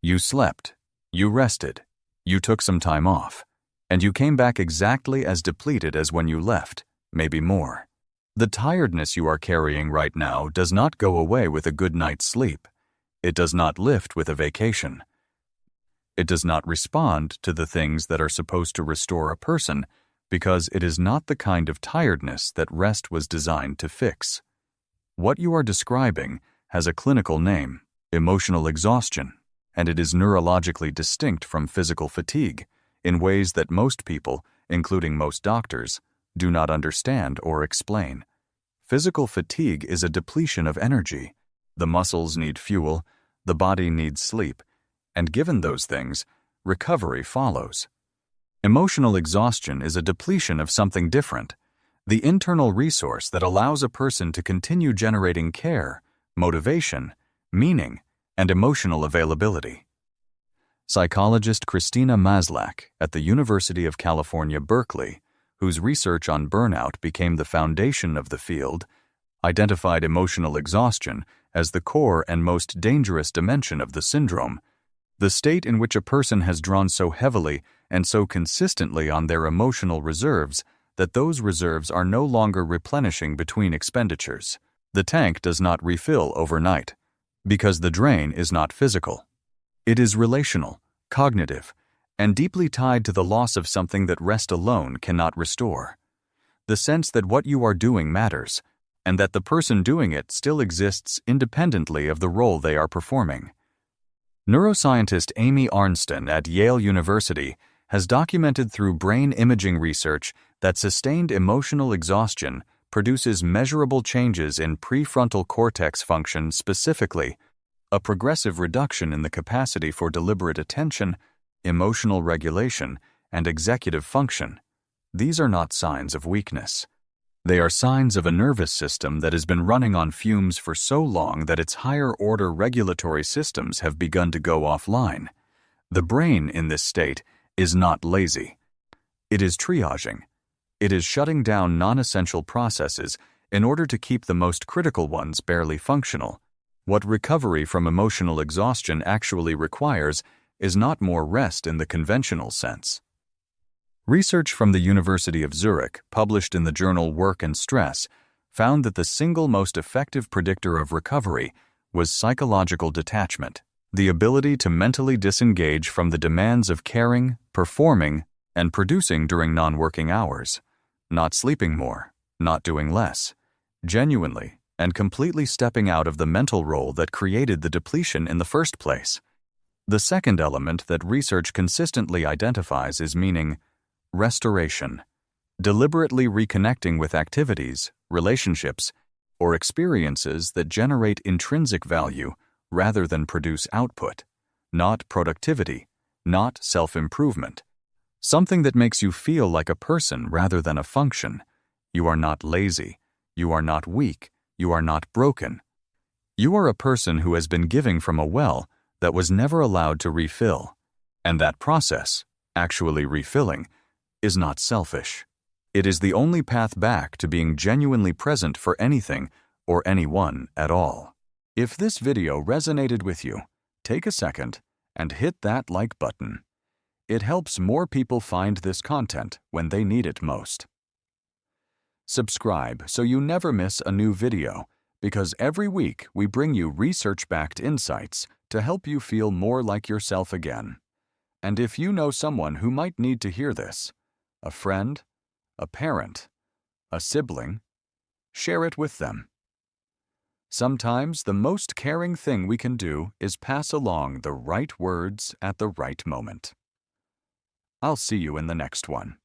You slept, you rested, you took some time off, and you came back exactly as depleted as when you left, maybe more. The tiredness you are carrying right now does not go away with a good night's sleep. It does not lift with a vacation. It does not respond to the things that are supposed to restore a person because it is not the kind of tiredness that rest was designed to fix. What you are describing has a clinical name, emotional exhaustion, and it is neurologically distinct from physical fatigue in ways that most people, including most doctors, do not understand or explain. Physical fatigue is a depletion of energy. The muscles need fuel, the body needs sleep, and given those things, recovery follows. Emotional exhaustion is a depletion of something different, the internal resource that allows a person to continue generating care, motivation, meaning, and emotional availability. Psychologist Christina Maslach at the University of California, Berkeley, whose research on burnout became the foundation of the field, identified emotional exhaustion as the core and most dangerous dimension of the syndrome, the state in which a person has drawn so heavily and so consistently on their emotional reserves that those reserves are no longer replenishing between expenditures. The tank does not refill overnight, because the drain is not physical. It is relational, cognitive, and deeply tied to the loss of something that rest alone cannot restore. The sense that what you are doing matters, and that the person doing it still exists independently of the role they are performing. Neuroscientist Amy Arnsten at Yale University has documented through brain imaging research that sustained emotional exhaustion produces measurable changes in prefrontal cortex function, specifically a progressive reduction in the capacity for deliberate attention, emotional regulation, and executive function. These are not signs of weakness. They are signs of a nervous system that has been running on fumes for so long that its higher-order regulatory systems have begun to go offline. The brain in this state is not lazy. It is triaging. It is shutting down non-essential processes in order to keep the most critical ones barely functional. What recovery from emotional exhaustion actually requires is not more rest in the conventional sense. Research from the University of Zurich, published in the journal Work and Stress, found that the single most effective predictor of recovery was psychological detachment, the ability to mentally disengage from the demands of caring, performing, and producing during non-working hours, not sleeping more, not doing less, genuinely and completely stepping out of the mental role that created the depletion in the first place. The second element that research consistently identifies is meaning, restoration, deliberately reconnecting with activities, relationships, or experiences that generate intrinsic value rather than produce output, not productivity, not self-improvement. Something that makes you feel like a person rather than a function. You are not lazy. You are not weak. You are not broken. You are a person who has been giving from a well that was never allowed to refill, and that process, actually refilling, is not selfish. It is the only path back to being genuinely present for anything or anyone at all. If this video resonated with you, take a second and hit that like button. It helps more people find this content when they need it most. Subscribe so you never miss a new video, because every week we bring you research-backed insights to help you feel more like yourself again. And if you know someone who might need to hear this, a friend, a parent, a sibling, share it with them. Sometimes the most caring thing we can do is pass along the right words at the right moment. I'll see you in the next one.